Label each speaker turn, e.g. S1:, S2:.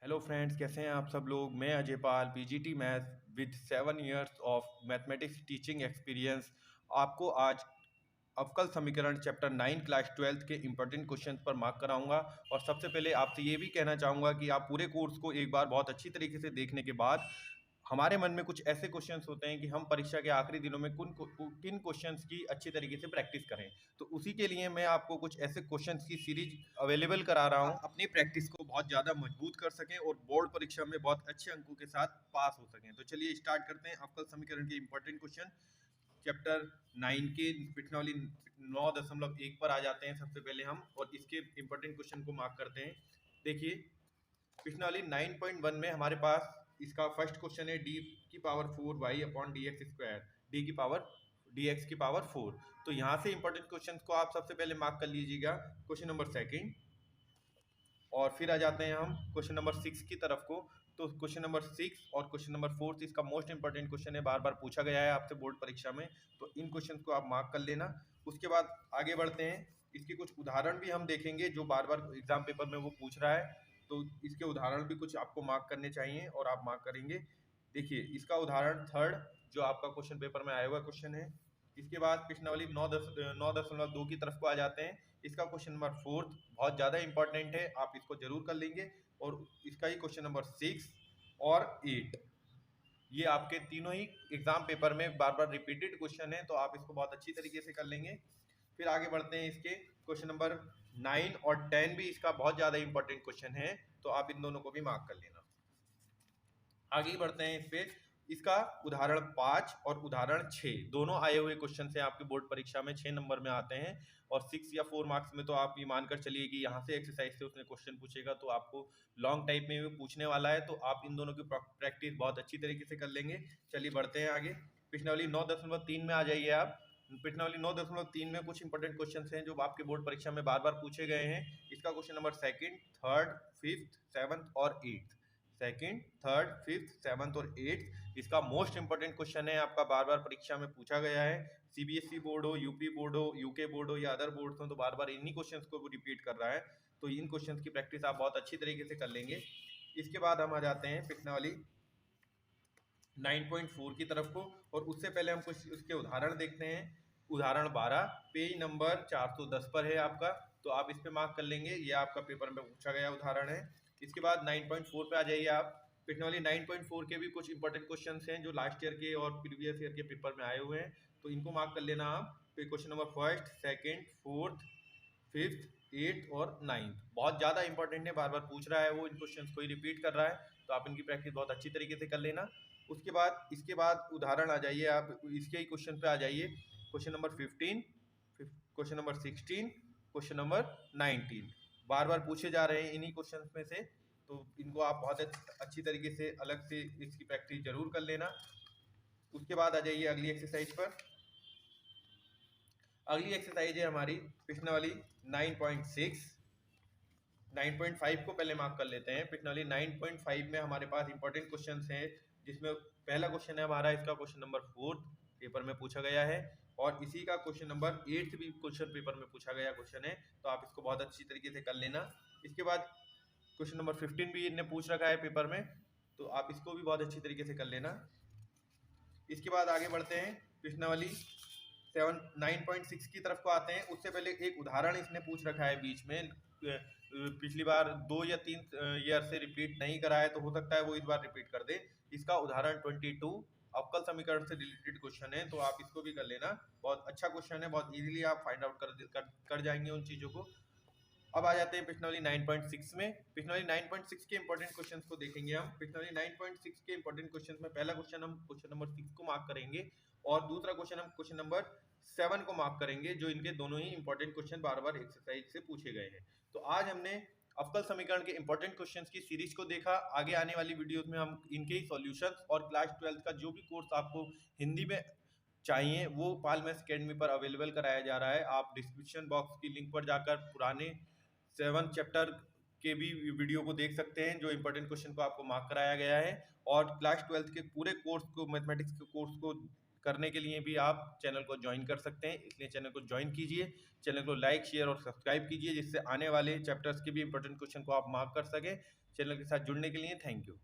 S1: Hello friends, कैसे हैं आप सब लोग। मैं Ajay Pal, PGT maths with 7 years of mathematics teaching experience आपको आज अवकल समीकरण चैप्टर 9 क्लास 12 के इंपॉर्टेंट क्वेश्चन पर मार्क कराऊंगा। और सबसे पहले आपसे ये भी कहना चाहूँगा कि आप पूरे कोर्स को एक बार बहुत अच्छी तरीके से देखने के बाद हमारे मन में कुछ ऐसे क्वेश्चंस होते हैं कि हम परीक्षा के आखिरी दिनों में किन क्वेश्चंस की अच्छी तरीके से प्रैक्टिस करें। तो उसी के लिए मैं आपको कुछ ऐसे क्वेश्चंस की सीरीज अवेलेबल करा रहा हूं, अपनी प्रैक्टिस को बहुत ज़्यादा मजबूत कर सकें और बोर्ड परीक्षा में बहुत अच्छे अंकों के साथ पास हो सकें। तो चलिए स्टार्ट करते हैं अवकल समीकरण के इंपॉर्टेंट क्वेश्चन चैप्टर 9 के प्रश्नावली 9.1 पर आ जाते हैं। सबसे पहले हम और इसके इंपॉर्टेंट क्वेश्चन को मार्क करते हैं। देखिए, प्रश्नावली 9.1 में हमारे पास इसका फर्स्ट क्वेश्चन है डी की power 4y upon D x square, D की पावर dx की पावर 4। तो यहाँ से इंपॉर्टेंट क्वेश्चन को आप सबसे पहले मार्क कर लीजिएगा, क्वेश्चन नंबर सेकंड। और फिर आ जाते हैं हम क्वेश्चन नंबर 6 की तरफ को। तो क्वेश्चन नंबर 6 और क्वेश्चन नंबर 4 इसका मोस्ट इंपॉर्टेंट क्वेश्चन है, बार बार पूछा गया है आपसे बोर्ड परीक्षा में। तो इन क्वेश्चन को आप मार्क कर लेना। उसके बाद आगे बढ़ते हैं, इसके कुछ उदाहरण भी हम देखेंगे जो बार बार एग्जाम पेपर में वो पूछ रहा है। तो इसके उदाहरण भी कुछ आपको मार्क करने चाहिए और आप मार्क करेंगे। देखिए, इसका उदाहरण थर्ड जो आपका क्वेश्चन पेपर में आया हुआ क्वेश्चन है। इसके बाद प्रश्नावली 9.2 की तरफ को आ जाते हैं। इसका क्वेश्चन नंबर 4 बहुत ज़्यादा इंपॉर्टेंट है, आप इसको जरूर कर लेंगे। और इसका ही क्वेश्चन नंबर 6 और 8, ये आपके तीनों ही एग्जाम पेपर में बार बार रिपीटेड क्वेश्चन है, तो आप इसको बहुत अच्छी तरीके से कर लेंगे। फिर आगे बढ़ते हैं, इसके क्वेश्चन नंबर 9 और 10 भी इसका बहुत ज़्यादा इंपॉर्टेंट क्वेश्चन है, तो आप इन दोनों को भी मार्क कर लेना। आगे बढ़ते हैं, इस पे इसका उदाहरण 5 और उदाहरण 6 दोनों आए हुए क्वेश्चन से आपके बोर्ड परीक्षा में 6 नंबर में आते हैं। और 6 या 4 मार्क्स में तो आप ये मानकर चलिए कि यहाँ से एक्सरसाइज से उसने क्वेश्चन पूछेगा, तो आपको लॉन्ग टाइप में भी पूछने वाला है। तो आप इन दोनों की प्रैक्टिस बहुत अच्छी तरीके से कर लेंगे। चलिए बढ़ते हैं आगे, प्रश्नावली 9.3 में आ जाइए आप। प्रश्नावली 9.3 में कुछ इंपॉर्टेंट क्वेश्चन हैं जो आपके बोर्ड परीक्षा में बार बार पूछे गए हैं। इसका question number second, third, fifth, seventh और eighth, second, third, fifth, seventh और एट्थ इसका मोस्ट इंपॉर्टेंट क्वेश्चन है, आपका बार बार परीक्षा में पूछा गया है। सीबीएसई बोर्ड हो, यूपी बोर्ड हो, यूके बोर्ड हो या अदर बोर्ड हो, तो बार बार इन्हीं क्वेश्चंस को रिपीट कर रहा है। तो इन क्वेश्चंस की प्रैक्टिस आप बहुत अच्छी तरीके से कर लेंगे। इसके बाद हम आ जाते हैं प्रश्नावली 9.4 की तरफ को, और उससे पहले हम कुछ उसके उदाहरण देखते हैं। उदाहरण 12 पेज नंबर 410 पर है आपका, तो आप इस पे मार्क कर लेंगे, ये आपका पेपर में पूछा गया उदाहरण है। इसके बाद 9.4 पे आ जाइए आप। प्रश्नावली 9.4 के भी कुछ इंपॉर्टेंट क्वेश्चन हैं जो लास्ट ईयर के और प्रीवियस ईयर के पेपर में आए हुए हैं, तो इनको मार्क कर लेना आप। फिर question number first, second, fourth, fifth, eighth और नाइन्थ बहुत ज़्यादा इंपॉर्टेंट है, बार बार पूछ रहा है, वो इन क्वेश्चंस को ही रिपीट कर रहा है, तो आप इनकी प्रैक्टिस बहुत अच्छी तरीके से कर लेना। उसके बाद इसके बाद उदाहरण आ जाइए आप, इसके ही क्वेश्चन पे आ जाइए। Question number 15, question number 16, question number 19 बार बार पूछे जा रहे हैं इन्हीं क्वेश्चन में से, तो इनको आप बहुत अच्छी तरीके से अलग से इसकी प्रैक्टिस जरूर कर लेना। उसके बाद आ जाइए अगली एक्सरसाइज पर। अगली एक्सरसाइज है हमारी प्रश्नावली 9.6। 9.5 को पहले मार्क कर लेते हैं। प्रश्नावली 9.5 में हमारे पास इंपॉर्टेंट क्वेश्चन हैं, जिसमें पहला क्वेश्चन है हमारा, इसका क्वेश्चन नंबर 4 पेपर में पूछा गया है, और इसी का क्वेश्चन नंबर 8 भी क्वेश्चन पेपर में पूछा गया क्वेश्चन है, तो आप इसको बहुत अच्छी तरीके से कर लेना। इसके बाद क्वेश्चन नंबर 15 भी इन्हें पूछ रखा है पेपर में, तो आप इसको भी बहुत अच्छी तरीके से कर लेना। इसके बाद आगे बढ़ते हैं, प्रश्नावली 9.6 की तरफ को आते हैं। उससे पहले एक उदाहरण इसने पूछ रखा है बीच में, पिछली बार 2 या 3 ईयर से रिपीट नहीं करा है, तो हो सकता है वो इस बार रिपीट कर दे। इसका उदाहरण 22 अवकल समीकरण से रिलेटेड क्वेश्चन है, तो आप इसको भी कर लेना। बहुत अच्छा क्वेश्चन है, बहुत इजीली आप फाइंड आउट कर जाएंगे उन चीज़ों को। अब आ जाते हैं प्रश्नावली 9.6 में। प्रश्नावली 9.6 के इंपॉर्टेंट क्वेश्चंस को देखेंगे हम। प्रश्नावली 9.6 के इंपॉर्टेंट क्वेश्चंस में पहला क्वेश्चन हम क्वेश्चन नंबर 6 को मार्क करेंगे, और दूसरा क्वेश्चन हम क्वेश्चन नंबर 7 को मार्क करेंगे, जो इनके दोनों ही इंपॉर्टेंट क्वेश्चन बार बार एक्सरसाइज से पूछे गए हैं। तो आज हमने अवकल समीकरण के इंपॉर्टेंट क्वेश्चंस की सीरीज को देखा। आगे आने वाली वीडियोस में हम इनके ही सॉल्यूशंस और क्लास 12 का जो भी कोर्स आपको हिंदी में चाहिए वो पाल मैथ्स अकेडमी पर अवेलेबल कराया जा रहा है। आप डिस्क्रिप्शन बॉक्स की लिंक पर जाकर पुराने 7 चैप्टर के भी वीडियो को देख सकते हैं, जो इंपॉर्टेंट क्वेश्चन को आपको मार्क कराया गया है। और क्लास 12 के पूरे कोर्स को, मैथमेटिक्स के कोर्स को करने के लिए भी आप चैनल को ज्वाइन कर सकते हैं, इसलिए चैनल को ज्वाइन कीजिए। चैनल को लाइक, शेयर और सब्सक्राइब कीजिए, जिससे आने वाले चैप्टर्स के भी इंपॉर्टेंट क्वेश्चन को आप मार्क कर सकें। चैनल के साथ जुड़ने के लिए थैंक यू।